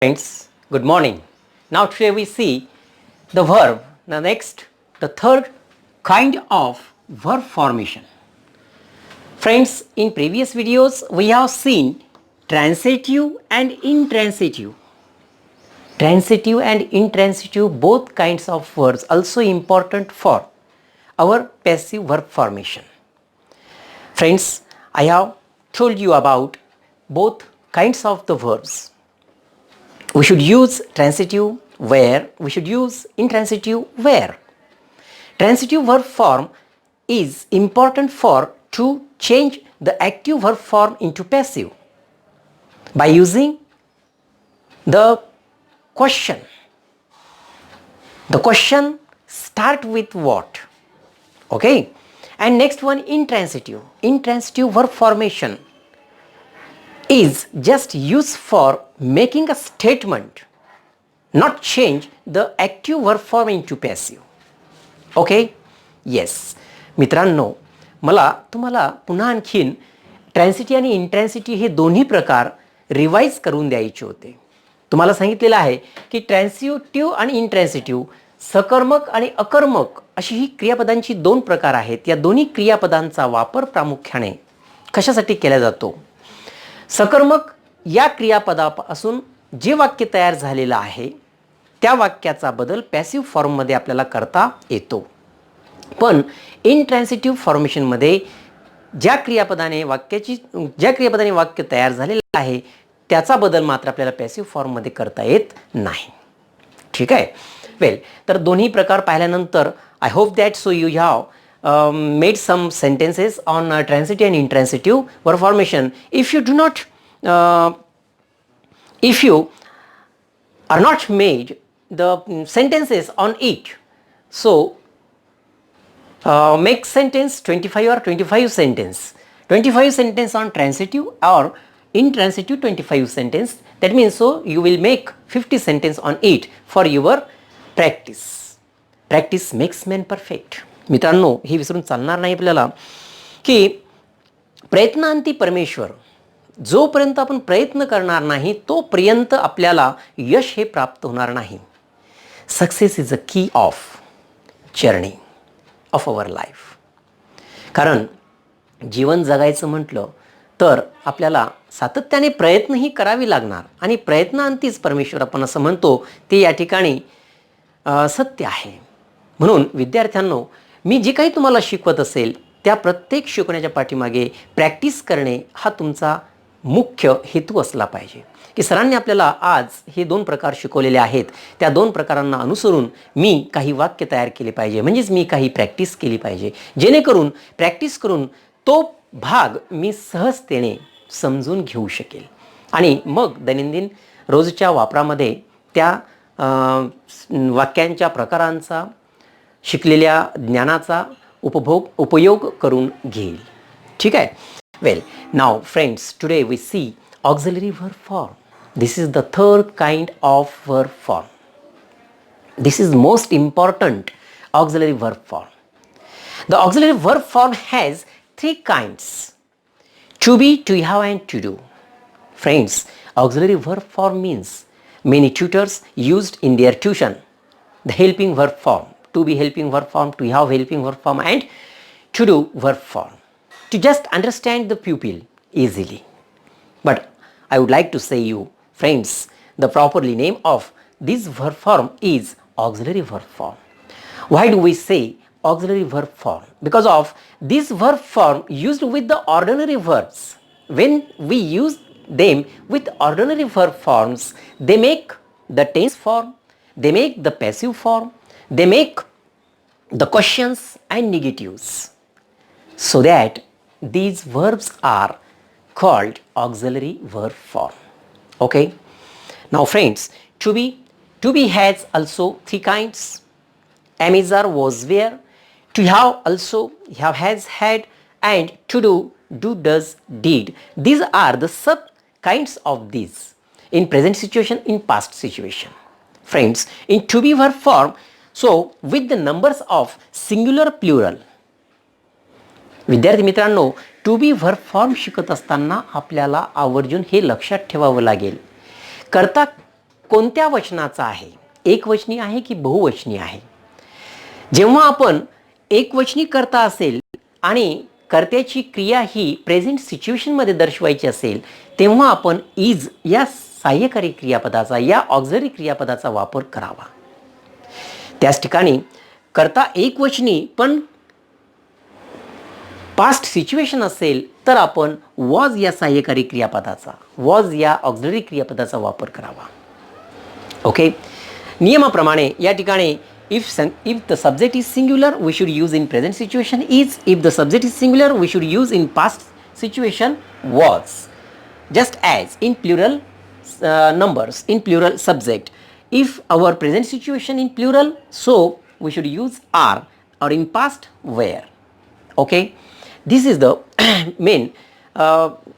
Friends, good morning. Now today we see the verb, the third kind of verb formation. Friends, in previous videos we have seen transitive and intransitive. Transitive and intransitive, both kinds of words also important for our passive verb formation. Friends, I have told you about both kinds of the verbs. We should use transitive where, we should use intransitive where. Transitive verb form is important for to change the active verb form into passive by using the question. The question start with what? Okay. And next one, intransitive. Intransitive verb formation is just used for making a statement, not change the active verb form into passive. Okay. Yes मित्रांनो, मला तुम्हाला पुन्हा आणखीन ट्रान्सिटी आणि इंट्रान्सिटी हे दोन्ही प्रकार revise करून द्यायचे होते. तुम्हाला सांगितलेलं आहे की ट्रान्सिटिव्ह आणि इंट्रान्सिटिव्ह, सकर्मक आणि अकर्मक अशी ही क्रियापदांची दोन प्रकार आहेत. या दोन्ही क्रियापदांचा वापर प्रामुख्याने कशासाठी केला जातो? सकर्मक या क्रियापदापासून जे वाक्य तयार झालेलं आहे त्या वाक्याचा बदल पॅसिव्ह फॉर्ममध्ये आपल्याला करता येतो. पण इंट्रान्सिटिव्ह फॉर्मेशनमध्ये ज्या क्रियापदाने वाक्य तयार झालेलं आहे त्याचा बदल मात्र आपल्याला पॅसिव्ह फॉर्ममध्ये करता येत नाही. ठीक आहे. वेल, तर दोन्ही प्रकार पाहिल्यानंतर I hope that so you have made some sentences on transitive and intransitive verb formation. If you are not made the sentences on it, so make sentence 25 or 25 sentence. 25 sentence on transitive or intransitive 25 sentence. That means so you will make 50 sentence on it for your practice. Practice makes man perfect. मित्रांनो, हे विसरून चालणार नाही आपल्याला की प्रयत्नांती परमेश्वर. जोपर्यंत आपण प्रयत्न करणार नाही तोपर्यंत आपल्याला यश हे प्राप्त होणार नाही. सक्सेस इज अ की of journey of our life. कारण जीवन जगायचं म्हटलं तर आपल्याला सातत्याने प्रयत्नही करावी लागणार आणि प्रयत्नांतीच परमेश्वर आपण असं म्हणतो ते या ठिकाणी सत्य आहे. म्हणून विद्यार्थ्यांनो, मी जे काही तुम्हाला शिकवत असेल त्या प्रत्येक शिकवण्याच्या पाठीमागे प्रॅक्टिस करणे हा तुमचा मुख्य हेतू असला पाहिजे. की सरांनी आपल्याला आज हे दोन प्रकार शिकवलेले आहेत, त्या दोन प्रकारांना अनुसरून मी काही वाक्य तयार केले पाहिजे, म्हणजेच मी काही प्रॅक्टिस केली पाहिजे, जेणेकरून प्रॅक्टिस करून तो भाग मी सहजतेने समजून घेऊ शकेल आणि मग दैनंदिन रोजच्या वापरामध्ये त्या वाक्यांच्या प्रकारांचा, शिकलेल्या ज्ञानाचा उपयोग करून घेईल. ठीक आहे. Well, now friends, today we see auxiliary verb form. This is the third kind of verb form. This is most important auxiliary verb form. The auxiliary verb form has three kinds: to be, to have and to do. Friends, auxiliary verb form means many tutors used in their tuition the helping verb form, to be helping verb form, to have helping verb form and to do verb form to just understand the pupil easily. But I would like to say you friends, the properly name of this verb form is auxiliary verb form. Why do we say auxiliary verb form? Because of this verb form used with the ordinary verbs. When we use them with ordinary verb forms, they make the tense form, they make the passive form, they make the questions and negatives, so that these verbs are called auxiliary verb form. Okay. Now friends, to be has also three kinds: am, is, are, was, were. To have also have, has, had, and to do does, did. These are the sub kinds of these in present situation, in past situation. Friends, in to be verb form, so with the numbers of singular, plural. विद्यार्थी मित्रांनो, to be verb form शिकत असताना आपल्याला आवर्जून हे लक्षात ठेवावं लागेल. कर्ता कोणत्या वचनाचा आहे, एकवचनी आहे की बहुवचनी आहे. जेव्हा आपण एकवचनी कर्ता असेल आणि कर्त्याची क्रिया ही प्रेझेंट सिच्युएशनमध्ये दर्शवायची असेल, तेव्हा आपण इज या सहाय्यकारी क्रियापदाचा, या ऑक्झिलरी क्रियापदाचा वापर करावा. त्याच ठिकाणी कर्ता एकवचनी पण पास्ट सिच्युएशन असेल तर आपण वॉज या सहाय्यकारी क्रियापदाचा, वॉज या ऑक्झिलरी क्रियापदाचा वापर करावा. ओके. नियमाप्रमाणे या ठिकाणी if the subject is singular we should use in present situation is, if the subject is singular we should use in past situation was. Just as in plural numbers, in plural subject, if our present situation in plural, so we should use are, or in past were. Okay, this is the main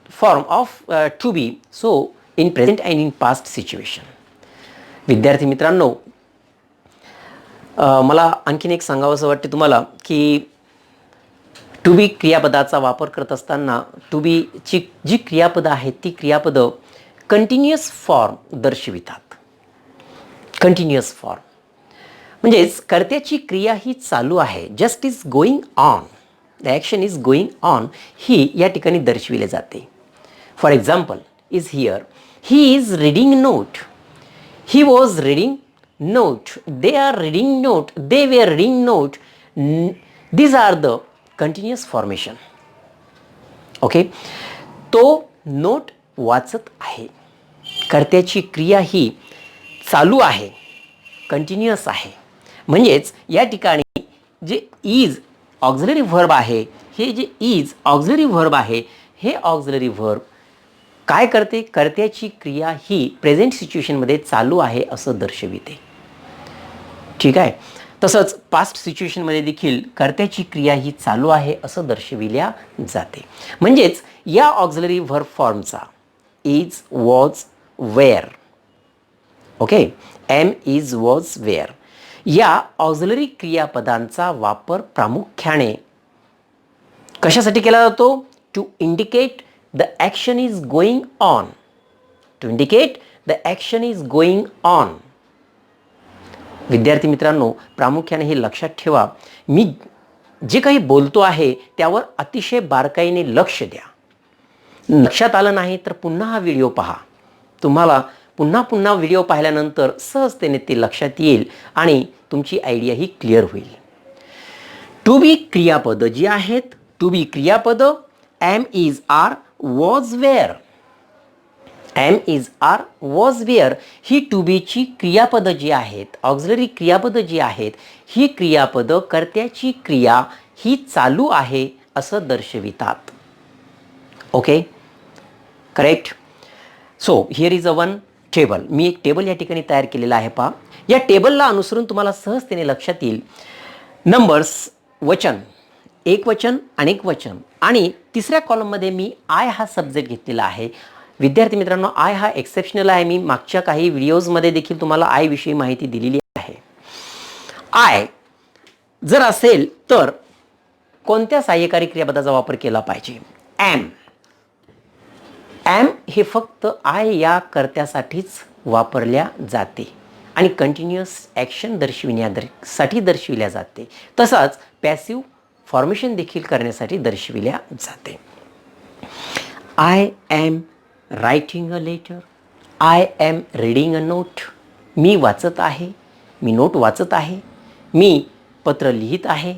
form of to be, so in present and in past situation. विद्यार्थी मित्रांनो, मला आणखीन एक सांगावंसं वाटते तुम्हाला की to be क्रियापदाचा वापर करत असताना टू बीची जी क्रियापदं आहेत ती क्रियापदं कंटिन्युअस फॉर्म दर्शवितात. कंटिन्युअस फॉर्म म्हणजेच कर्त्याची क्रिया ही चालू आहे, just is going on, the action is going on, ही या ठिकाणी दर्शविले जाते. For example, is here, he is reading note, he was reading note, they are reading note, they were reading note. These are the continuous formation. Okay, तो note वाचत आहे. कर्त्याची क्रिया ही चालू आहे, कंटिन्युअस आहे. म्हणजेच या ठिकाणी जे इज ऑक्झिलरी व्हर्ब आहे, हे जे इज ऑक्झिलरी व्हर्ब आहे, हे ऑक्झिलरी व्हर्ब काय करते, कर्त्याची क्रिया ही प्रेझेंट सिच्युएशनमध्ये चालू आहे असं दर्शविते. ठीक आहे. तसंच पास्ट सिच्युएशनमध्ये देखील कर्त्याची क्रिया ही चालू आहे असं दर्शविल्या जाते. म्हणजेच या ऑक्झिलरी व्हर्ब फॉर्मचा is, was, were, okay, am, is, was, were या ऑक्झिलरी क्रियापदांचा वापर प्रामुख्याने कशासाठी केला जातो? To indicate the action is going on, to indicate the action is going on. विद्यार्थी मित्रांनो, प्रामुख्याने हे लक्षात ठेवा, मी जे काही बोलतो आहे त्यावर अतिशय बारकाईने लक्ष द्या. लक्षात आलं नाही तर पुन्हा हा व्हिडिओ पहा. तुम्हाला पुन्हा पुन्हा व्हिडिओ पाहिल्यानंतर सहजतेने ते लक्षात येईल आणि तुमची आयडिया ही क्लिअर होईल. टू बी क्रियापदं जी आहेत, टू बी क्रियापदं am, is, are, was, were, am, is, are, was, were ही टू बीची क्रियापदं जी आहेत, ऑक्झिलरी क्रियापदं जी आहेत, ही क्रियापदं कर्त्याची क्रिया ही चालू आहे असं दर्शवितात. Okay, correct. So here is a one table. मी एक टेबल या ठिकाणी तयार केलेला आहे. पहा, या टेबलला अनुसरून तुम्हाला सहजतेने लक्षात येईल. नंबर्स, वचन, एक वचन, अनेक वचन आणि तिसऱ्या कॉलममध्ये मी आय हा सब्जेक्ट घेतलेला आहे. विद्यार्थी मित्रांनो, आय हा एक्सेप्शनल आहे. मी मागच्या काही व्हिडिओजमध्ये देखील तुम्हाला आय विषयी माहिती दिलेली आहे. आय जर असेल तर कोणत्या सहाय्यकारी क्रियापदाचा वापर केला पाहिजे? एम. एम हे फक्त आय या कर्त्यासाठीच वापरल्या जाते आणि कंटिन्युअस ॲक्शन दर्शविण्यासाठी दर्शविल्या जाते. तसाच पॅसिव्ह फॉर्मेशन देखील करण्यासाठी दर्शविल्या जाते. I am writing a letter, I am reading a note. मी वाचत आहे, मी नोट वाचत आहे, मी पत्र लिहित आहे,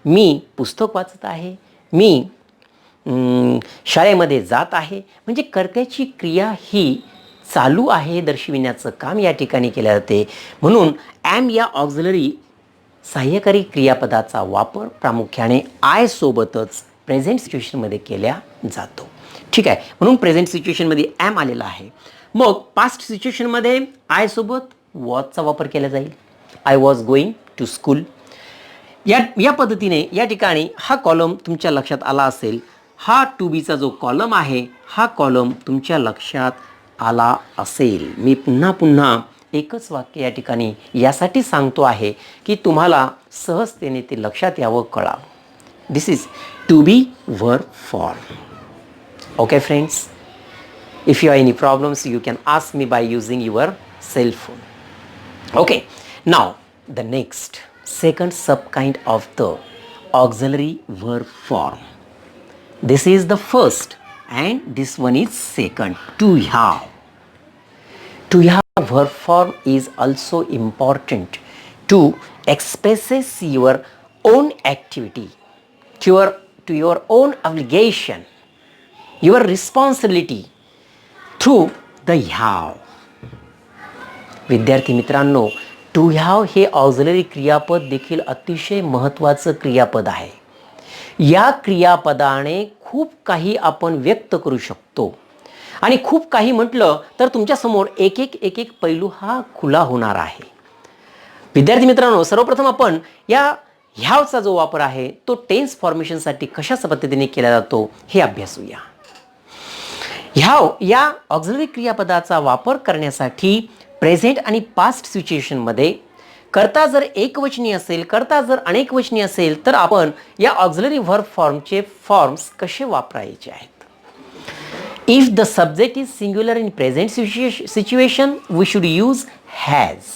मी पुस्तक वाचत आहे, मी शाळेमध्ये जात आहे. म्हणजे कर्त्याची क्रिया ही चालू आहे दर्शविण्याचं काम या ठिकाणी केले जाते. म्हणून एम या ऑक्झिलरी सहाय्यकारी क्रियापदाचा वापर प्रामुख्याने आय सोबतच प्रेझेंट सिच्युएशनमध्ये केला जातो. ठीक आहे, म्हणून प्रेझेंट सिच्युएशनमध्ये एम आलेला आहे. मग पास्ट सिच्युएशनमध्ये आय सोबत वॉजचा वापर केला जाईल. I was going to school. या पद्धतीने या ठिकाणी हा कॉलम तुमच्या लक्षात आला असेल. हा टू बीचा जो कॉलम आहे, हा कॉलम तुमच्या लक्षात आला असेल. मी पुन्हा पुन्हा एकच वाक्य या ठिकाणी यासाठी सांगतो आहे की तुम्हाला सहजतेने ते लक्षात यावं, कळावं. This is to be verb form. Okay friends, if you have any problems you can ask me by using your cell phone. Okay, now the next second subkind of the auxiliary verb form. This is the first and this one is second. To have. To have verb form is also important to expresses your own activity, to your own obligation, your responsibility through the have. विद्यार्थी मित्रांनो, to have हे auxiliary क्रियापद देखील अतिशय महत्त्वाचं क्रियापद आहे. या क्रियापदाने खूप काही आपण व्यक्त करू शकतो आणि खूप काही म्हटलं तर तुमच्यासमोर एक एक पैलू हा खुला होणार आहे. विद्यार्थी मित्रांनो, सर्वप्रथम आपण या ह्यावचा जो वापर आहे तो टेन्स फॉर्मेशनसाठी कशा पद्धतीने केला जातो हे अभ्यासूया. ह्याव या ऑक्झिलरी क्रियापदाचा वापर करण्यासाठी प्रेझेंट आणि पास्ट सिच्युएशनमध्ये कर्ता जर एकवचनी असेल, कर्ता जर अनेकवचनी असेल तर आपण या ऑक्झिलरी व्हर्ब फॉर्मचे फॉर्म्स कसे वापरायचे आहेत. If the subject is singular in present situation, we should use has.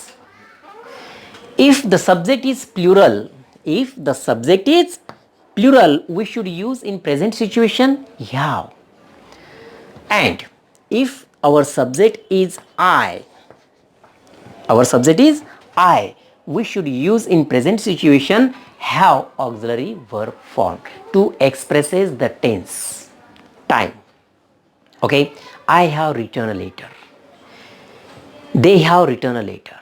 If the subject is plural, we should use in present situation have. And if our subject is I, we should use in present situation have auxiliary verb form to expresses the tense, time. Okay, I have written a letter. They have written a letter.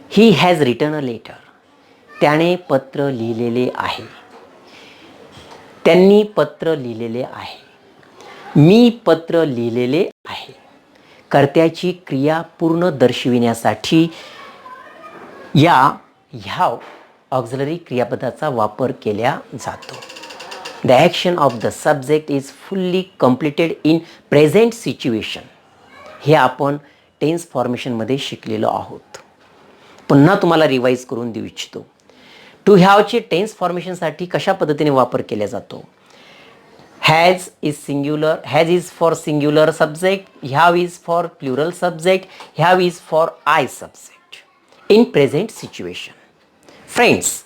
He has written a letter. त्याने पत्र लिहिलेले आहे. त्यांनी पत्र लिहिलेले आहे. मी पत्र लिहिलेले आहे. कर्त्याची क्रिया पूर्ण दर्शविण्यासाठी या ह्याव ऑक्झिलरी क्रियापदाचा वापर केला जातो. The action of the subject is fully completed in present situation. हे आपण टेन्स फॉर्मेशनमध्ये शिकलेलो आहोत. पुन्हा तुम्हाला रिवाइज करून देऊ इच्छितो. टू हॅवचे टेन्स फॉर्मेशनसाठी कशा पद्धतीने वापर केला जातो. Has is singular, has is for singular subject, have is for plural subject, have is for I subject in present situation. Friends,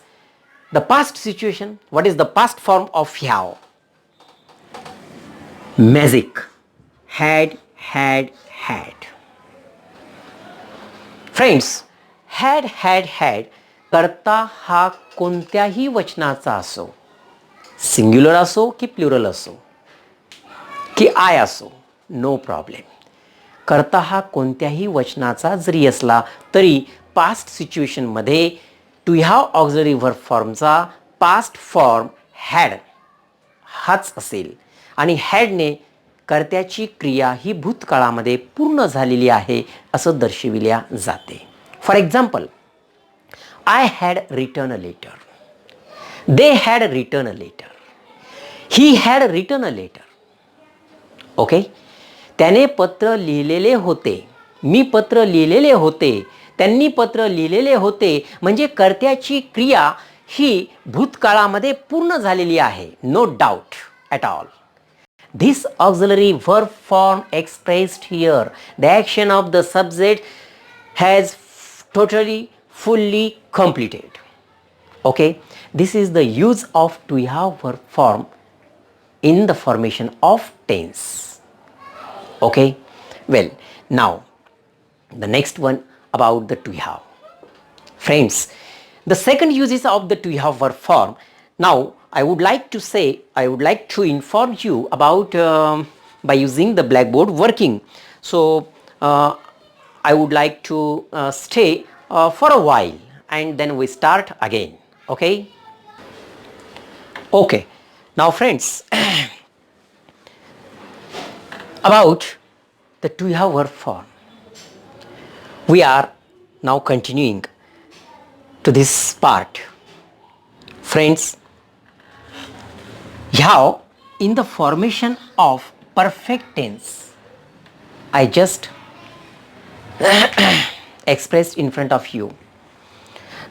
the past situation, what is the past form of have? Magic. Had. Friends, had कर्ता हा कोणत्याही वचनाचा असो, singular असो की plural असो की I असो, no problem. कर्ता हा कोणत्याही वचनाचा जरी असला तरी पास्ट सिच्युएशनमध्ये टू हॅव ऑक्झिलरी व्हर्ब फॉर्मचा पास्ट फॉर्म हॅड हाच असेल आणि हॅडने कर्त्याची क्रिया ही भूतकाळामध्ये पूर्ण झालेली आहे असं दर्शविल्या जाते. For example, I had return a letter. They had return a letter. He had return a letter. Okay, त्याने पत्र लिहिलेले होते. मी पत्र लिहिलेले होते. त्यांनी पत्र लिहिलेले होते म्हणजे कर्त्याची क्रिया ही भूतकाळामध्ये पूर्ण झालेली आहे. No doubt at all. This auxiliary verb form expressed here, the action of the subject has totally, fully completed. Okay, this is the use of to have verb form in the formation of tense. Okay, well, now the next one about the to have. Friends, the second uses of the to have verb form. Now I would like to inform you about by using the blackboard working. So I would like to stay for a while and then we start again. Okay, now friends, about the to have verb form, we are now continuing to this part. Friends, have in the formation of perfect tense, I just expressed in front of you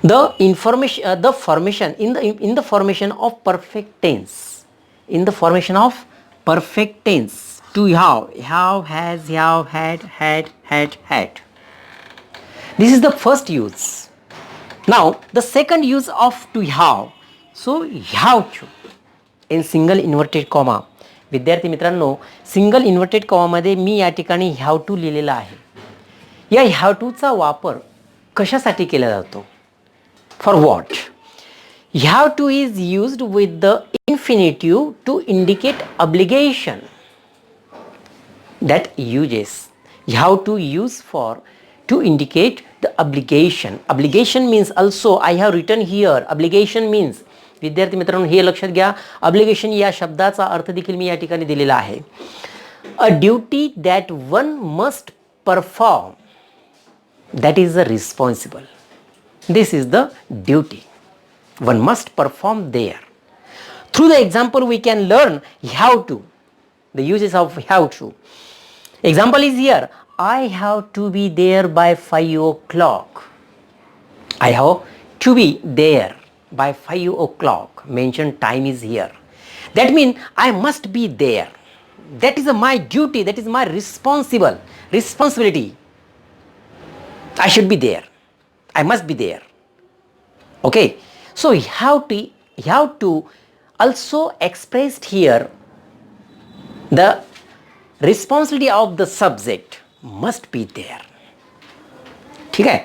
the information, the formation in the formation of perfect tense. In the formation of perfect tense, to have, has, have, had. This is the first use. Now the second use of to have. So have to in single inverted comma. विद्यार्थी मित्रांनो, single inverted कॉमामध्ये मी या ठिकाणी have to लिहिलेला आहे. या have टूचा वापर कशासाठी केला जातो? For what? Have to is used with the infinitive to indicate obligation. That uses have to use for to indicate the obligation. Obligation means also I have written here. Obligation means, विद्यार्थी मित्रांनो हे लक्षात घ्या, obligation या शब्दाचा अर्थ देखील मी या ठिकाणी दिलेला आहे. A duty that one must perform, that is the responsible. This is the duty one must perform there. Through the example we can learn have to, the uses of have to. Example is here. I have to be there by 5 o'clock. I have to be there by 5 o'clock. Mentioned time is here. That means I must be there. That is my duty. That is my responsibility. I should be there. I must be there. Okay. So have to also expressed here the responsibility of the subject must be there. ठीक आहे.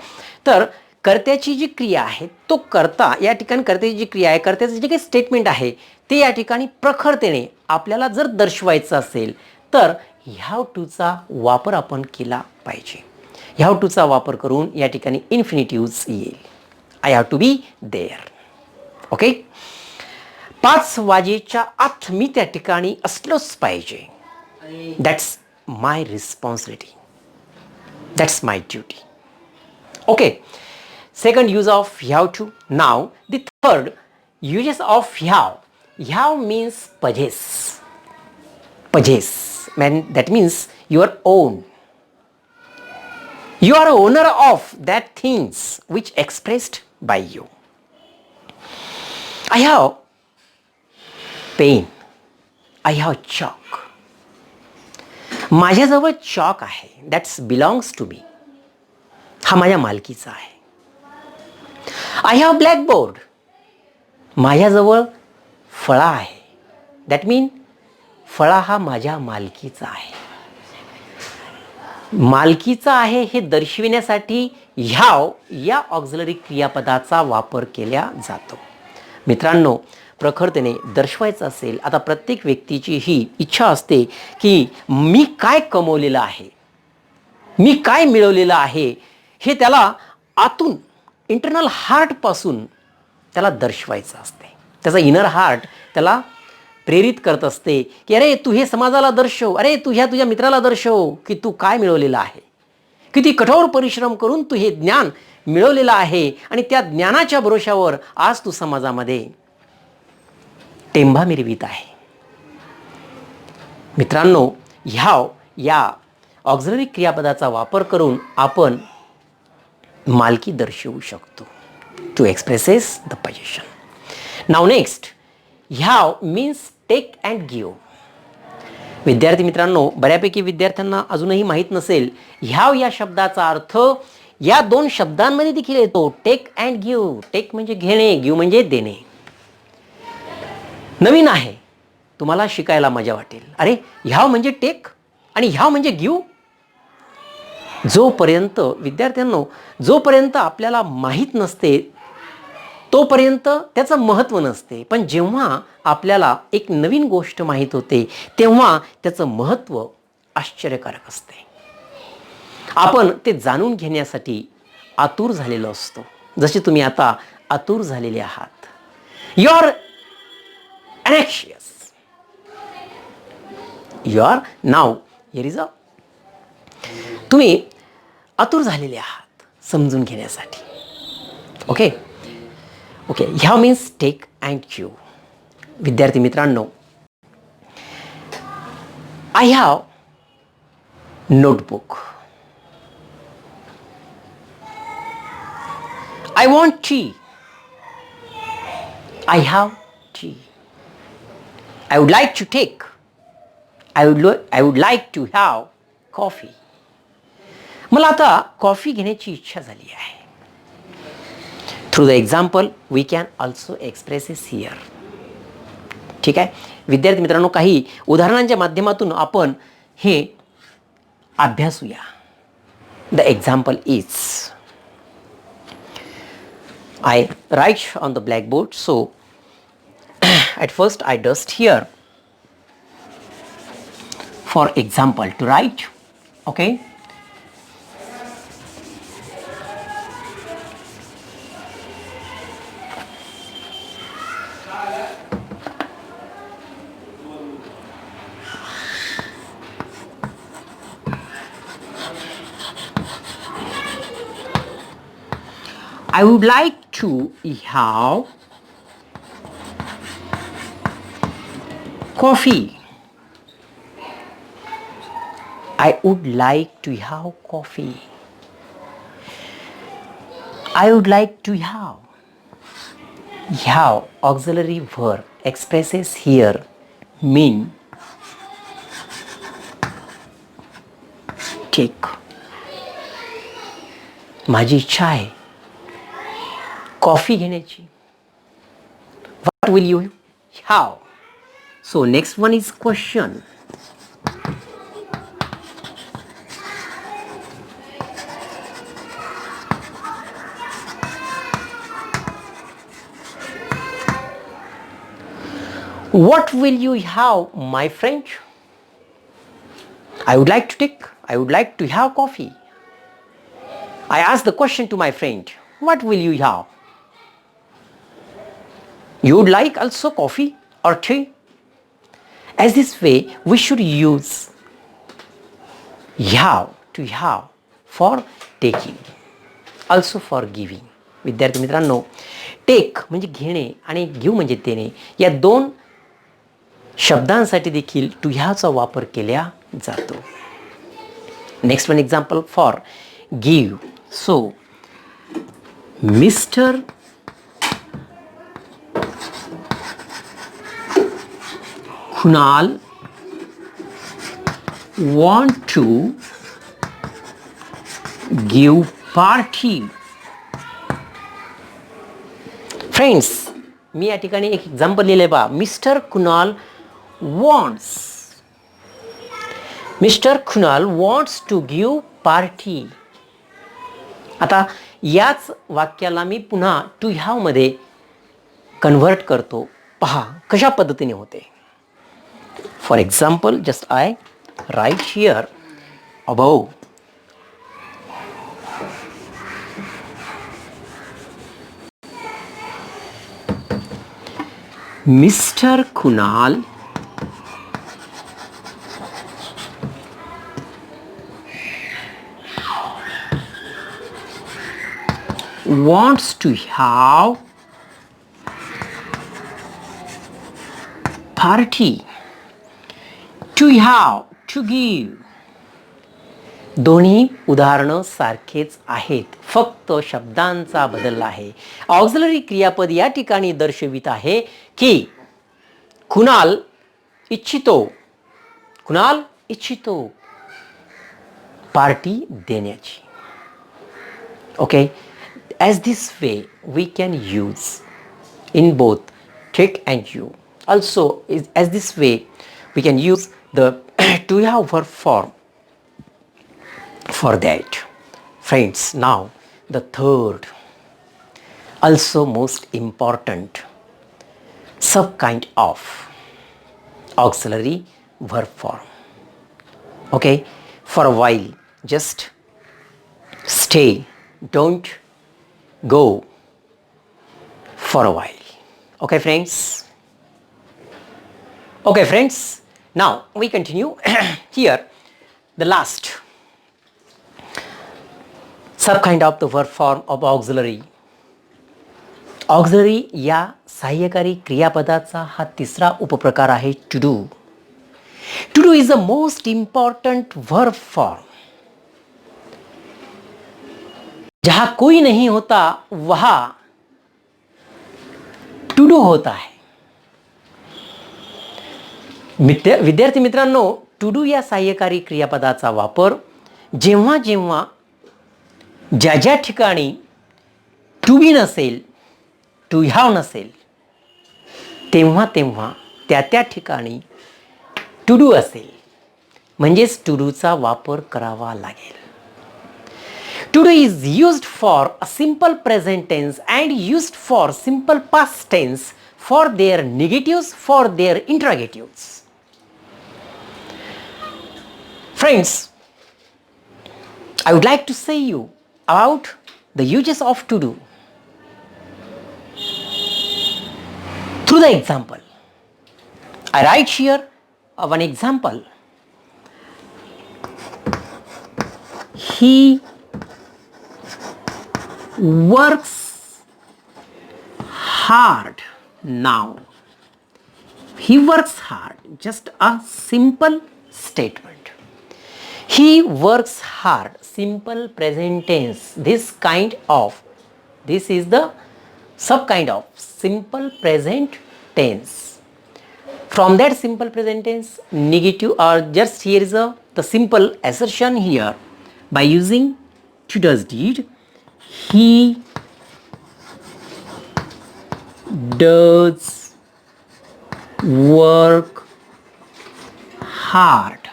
तर कर्त्याची जी क्रिया आहे, तो कर्ता या ठिकाणी कर्त्याची जी क्रिया आहे, कर्त्याचं जे काही स्टेटमेंट आहे ते या ठिकाणी प्रखरतेने आपल्याला जर दर्शवायचं असेल तर हॅव टूचा वापर आपण केला पाहिजे. हॅव टूचा वापर करून या ठिकाणी इन्फिनिटिव्हज येईल. I have to be there. Okay. 5 वाजेच्या आत मी त्या ठिकाणी असलोच पाहिजे. That's my responsibility. That's my duty. Okay. Second use of have to. Now the third uses of have. Have means possess. Possess. That means your own. You are owner of that things which expressed by you. I have pen. I have chalk. माझ्याजवळ chalk आहे. That's belongs to me. हा माझ्या मालकीचा आहे. I have blackboard. माझ्याजवळ फळा आहे. That मीन फळा हा माझ्या मालकीचा आहे. मालकीचा आहे हे दर्शविण्यासाठी ह्याव या ऑक्झिलरी क्रियापदाचा वापर केला जातो. मित्रांनो, प्रखरतेने दर्शवायचं असेल, आता प्रत्येक व्यक्तीची ही इच्छा असते की मी काय कमवलेलं आहे, मी काय मिळवलेलं आहे, हे त्याला आतून इंटरनल हार्टपासून त्याला दर्शवायचं असते. त्याचा इनर हार्ट त्याला प्रेरित करत असते की अरे तू हे समाजाला दर्शव, अरे तू ह्या तुझ्या मित्राला दर्शव की तू काय मिळवलेलं आहे, किती कठोर परिश्रम करून तू हे ज्ञान मिळवलेलं आहे आणि त्या ज्ञानाच्या भरोशावर आज तू समाजामध्ये टेंभा मिरवीत आहे. मित्रांनो, ह्याव या ऑक्झिलरी क्रियापदाचा वापर करून आपण मालकी दर्शवू शकतो. To expresses the position. Now next, have means take and give. विद्यार्थी मित्रांनो, बऱ्यापैकी विद्यार्थ्यांना अजूनही माहीत नसेल ह्याव या शब्दाचा अर्थ या 2 शब्दांमध्ये देखील येतो. Take and give. टेक म्हणजे घेणे, गिव्ह म्हणजे देणे. नवीन आहे, तुम्हाला शिकायला मजा वाटेल. अरे ह्याव म्हणजे टेक आणि ह्याव म्हणजे गिव्ह. जोपर्यंत विद्यार्थ्यांनो, जोपर्यंत आपल्याला माहीत नसते तोपर्यंत त्याचं महत्त्व नसते. पण जेव्हा आपल्याला एक नवीन गोष्ट माहीत होते तेव्हा त्याचं महत्त्व आश्चर्यकारक असते. आपण ते जाणून घेण्यासाठी आतुर झालेलो असतो. जसे तुम्ही आता आतुर झालेले आहात. You are anxious. You are now, here is a, तुम्ही आतुर झालेले आहात समजून घेण्यासाठी. Okay okay. ह्या मीन्स टेक अँड गिव्ह. विद्यार्थी मित्रांनो, I have notebook. I want tea. I have T. I would like to take. I would like to have coffee. मला आता कॉफी घेण्याची इच्छा झाली आहे. Through the example we can also express is here. ठीक आहे विद्यार्थी मित्रांनो, काही उदाहरणांच्या माध्यमातून आपण हे अभ्यासूया. The example is, I write on the blackboard. So at first I dust here for example to write. Okay. I would like to have coffee. I would like to have coffee. I would like to have. Have auxiliary verb expresses here mean take. माझी इच्छा आहे coffee घेण्याची. What will you have? So next one is question. What will you have, my friend? I would like to take. I would like to have coffee. I asked the question to my friend. What will you have? You would like also coffee or tea? As this way, we should use have to have for taking, also for giving. विद्यार्थी मित्रांनो, take म्हणजे घेणे आणि give म्हणजे देणे, या दोन शब्दांसाठी देखील टू ह्याचा वापर केला जातो. Next one example for give. So mister Kunal want to give party. Friends, मी या ठिकाणी एक एक्झाम्पल लिहिले बा. Mister Kunal wants to give party. आता याच वाक्याला मी पुन्हा टू हॅव मध्ये कन्व्हर्ट करतो. पहा कशा पद्धतीने होते. For example, just I write here above. Mr. Kunal wants to have party. To have, to give. दोन्ही उदाहरणं सारखेच आहेत, फक्त शब्दांचा बदल आहे. ऑक्झिलरी क्रियापद या ठिकाणी दर्शवित आहे की कुणाल इच्छितो पार्टी देण्याची. Okay. As this way we can use in both take and you. Also as this way we can use the to have verb form for that. Friends, now the third, also most important subkind of auxiliary verb form. Okay, for a while just stay, don't go for a while. Okay friends. Okay friends, now we continue. Here the last subkind of the verb form of auxiliary. Auxiliary या सहाय्यकारी क्रियापदाचा हा तिसरा उपप्रकार आहे to do. To do is the most important verb form. जहां कोई नहीं होता वहां to do होता है. विद्यार्थी मित्रांनो, टू डू या सहाय्यकारी क्रियापदाचा वापर जेव्हा जेव्हा ज्या ज्या ठिकाणी टू बी नसेल, टू हॅव नसेल, तेव्हा तेव्हा त्या त्या ठिकाणी टू डू असेल, म्हणजेच टू डूचा वापर करावा लागेल. To do is used for a simple present tense and used for simple past tense for their negatives, for their interrogatives. Friends, I would like to say you about the uses of to do through the example. I write here one example. He works hard now. He works hard. Just a simple statement. He works hard. Simple present tense. This is the sub kind of simple present tense. From that simple present tense, negative or just here is the simple assertion here by using to does did. He does work hard.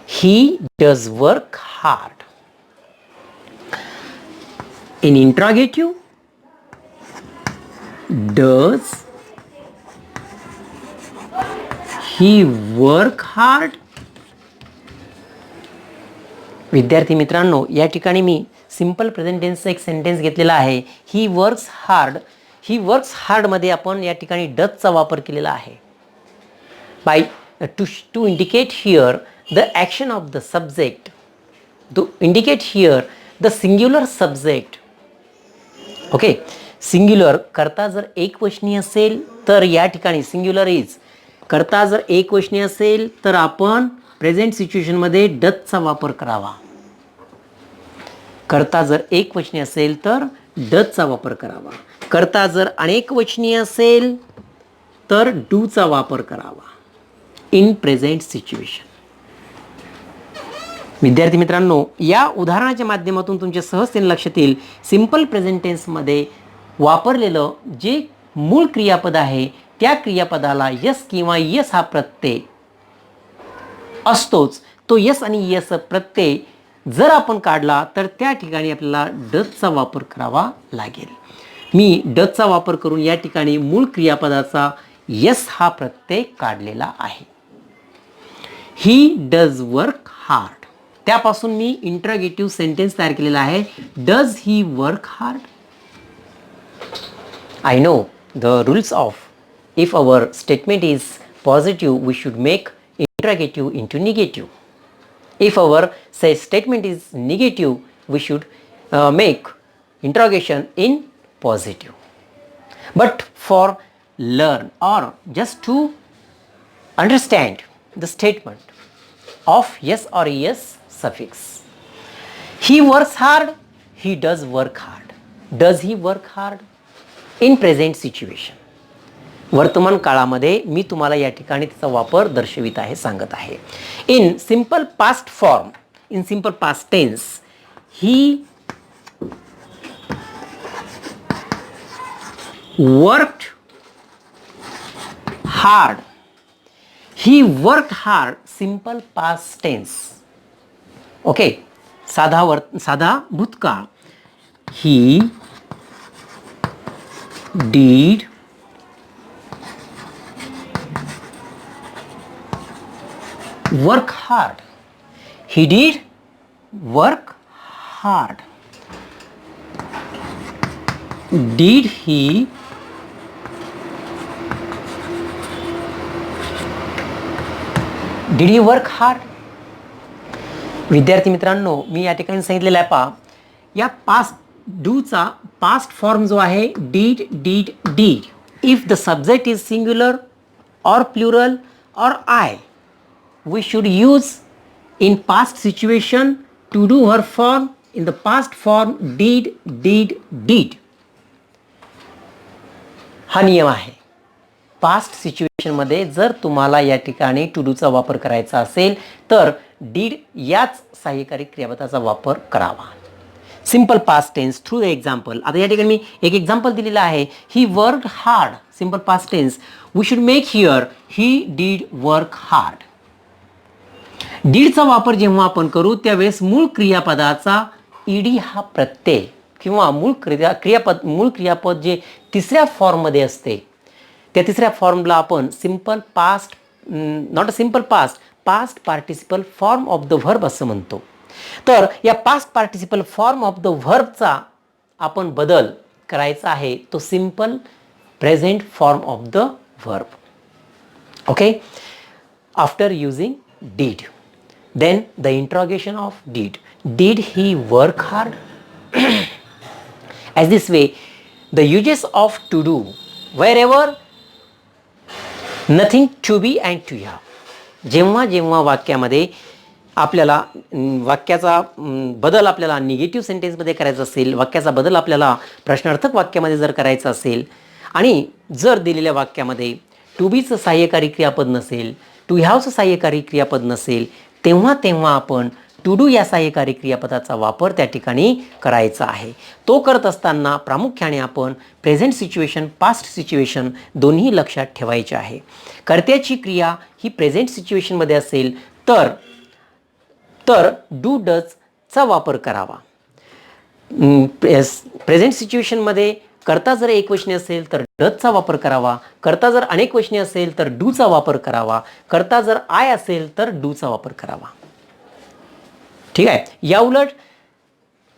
He does work hard. In interrogative, does he work hard? विद्यार्थी मित्रांनो, या ठिकाणी मी simple present टेन्सचा एक sentence घेतलेला आहे. He works hard. He works हार्डमध्ये आपण या ठिकाणी डजचा वापर केलेला आहे. By to indicate here the action of the subject, to indicate here the singular subject. Okay, singular करता जर एकवचनी असेल तर या ठिकाणी सिंग्युलर इज. करता जर एकवचनी असेल तर आपण प्रेझेंट सिच्युएशनमध्ये डजचा वापर करावा. करता जर एकवचनी असेल तर डजचा वापर करावा. करता जर अनेकवचनी असेल तर डूचा वापर करावा इन प्रेझेंट सिच्युएशन. विद्यार्थी मित्रांनो, या उदाहरणाच्या माध्यमातून तुमच्या सहजतेने लक्षात येईल सिंपल प्रेझेंट टेन्समध्ये वापरलेलं जे मूळ क्रियापद आहे त्या क्रियापदाला यस किंवा यस हा प्रत्यय असतोच. तो यस आणि यस प्रत्यय जर आपण काढला तर त्या ठिकाणी आपल्याला डजचा वापर करावा लागेल. मी डजचा वापर करून या ठिकाणी मूळ क्रियापदाचा यस हा प्रत्यय काढलेला आहे. He does work hard. त्यापासून मी इंटरगेटिव्ह सेंटेन्स तयार केलेला आहे. Does he work hard? I know the rules of if our statement is positive, we should make interrogative into negative. If our statement is negative, we should make interrogation in positive. But for learn or just to understand the statement of yes or yes suffix. He works hard. He does work hard. Does he work hard? In present situation. वर्तमान काळामध्ये मी तुम्हाला या ठिकाणी त्याचा वापर दर्शवित आहे, सांगत आहे. In simple past form, in simple past tense, he worked hard. He worked hard. Simple past tense. Okay, साधा भूतकाळ. He did work hard. He did work hard. Did he work hard? विद्यार्थी मित्रांनो, मी या ठिकाणी सांगितलेलं आहे पहा, या पास्ट डूचा पास्ट फॉर्म जो आहे did did did. If the subject is singular or plural or I, we should use in past situation to do her form. In the past form did did did. हा नियम आहे. Past situation मध्ये जर तुम्हाला या ठिकाणी to डूचा वापर करायचा असेल तर डीड याच सहाय्यकारी क्रियापदाचा वापर करावा. Simple past tense through the example. आता या ठिकाणी मी एक एक्झाम्पल दिलेलं आहे. He worked hard. Simple past tense we should make here he did work hard. डीडचा वापर जेव्हा आपण करू त्यावेळेस मूळ क्रियापदाचा ईडी हा प्रत्यय किंवा मूळ क्रियापद जे तिसऱ्या फॉर्ममध्ये असते त्या तिसऱ्या फॉर्मला आपण simple past not a simple past participle form of the verb असं म्हणतो. तर या past participle form of the व्हर्बचा आपण बदल करायचा आहे तो simple present form of the verb. Okay, after using did. Then the interrogation of did. Did he work hard? As this way, the uses of to do wherever nothing to be and to have. जेव्हा जेव्हा वाक्यामध्ये आपल्याला वाक्याचा बदल आपल्याला negative सेंटेन्समध्ये करायचा असेल, वाक्याचा बदल आपल्याला प्रश्नार्थक वाक्यामध्ये जर करायचा असेल आणि जर दिलेल्या वाक्यामध्ये टू बीचं सहाय्यकारी क्रियापद नसेल, टू हॅवचं सहाय्यकारी क्रियापद नसेल, तेव्हा आपण टू डू या सहाय्यकारी क्रियापदाचा वापर त्या ठिकाणी करायचा आहे. तो करत असताना प्रामुख्याने आपण प्रेझेंट सिच्युएशन पास्ट सिच्युएशन दोन्ही लक्षात ठेवायचे आहे. कर्त्याची क्रिया ही प्रेझेंट सिच्युएशनमध्ये असेल तर डू डजचा वापर करावा. प्रेझेंट सिच्युएशनमध्ये कर्ता जर एकवचनी असेल तर डजचा वापर करावा. कर्ता जर अनेकवचनी असेल तर डूचा वापर करावा. कर्ता जर आय असेल तर डूचा वापर करावा. ठीक आहे. याउलट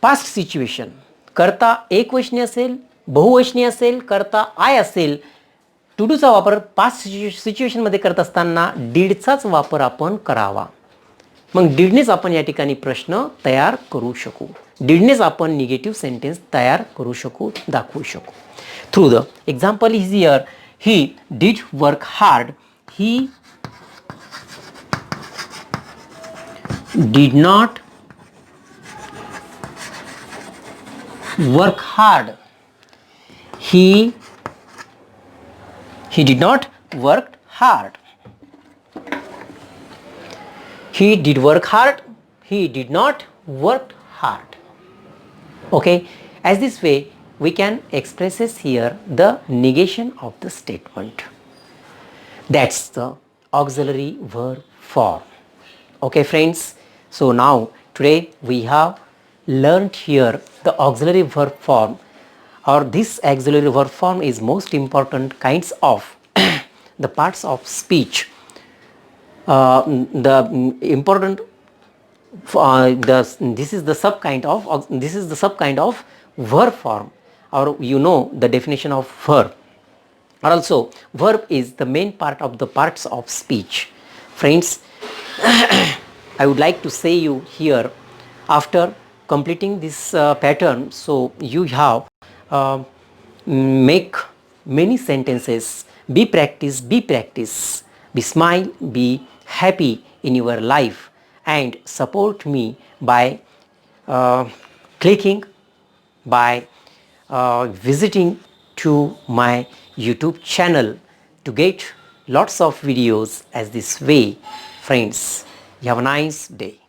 पास्ट सिच्युएशन कर्ता एकवचनी असेल, बहुवचनी असेल, कर्ता आय असेल, टू डूचा वापर पास्ट सिच्युएशनमध्ये करत असताना डीडचाच वापर आपण करावा. मग डीडनेच आपण या ठिकाणी प्रश्न तयार करू शकू. डीडनेच आपण निगेटिव्ह सेंटेन्स तयार करू शकू, दाखवू शकू. Through the example is here he did work hard. He did not work hard. He did not work hard. He did work hard. He did not work hard. Okay, as this way we can expresses here the negation of the statement. That's the auxiliary verb form. Okay friends, so now today we have learned here the auxiliary verb form, or this auxiliary verb form is most important kinds of the parts of speech. The important this is the subkind of verb form, or you know the definition of verb. Also verb is the main part of the parts of speech. Friends, I would like to say you here, after completing this pattern, so you have make many sentences. Be practice, be smile, be happy in your life, and support me by clicking, by visiting to my YouTube channel to get lots of videos as this way. Friends, you have a nice day.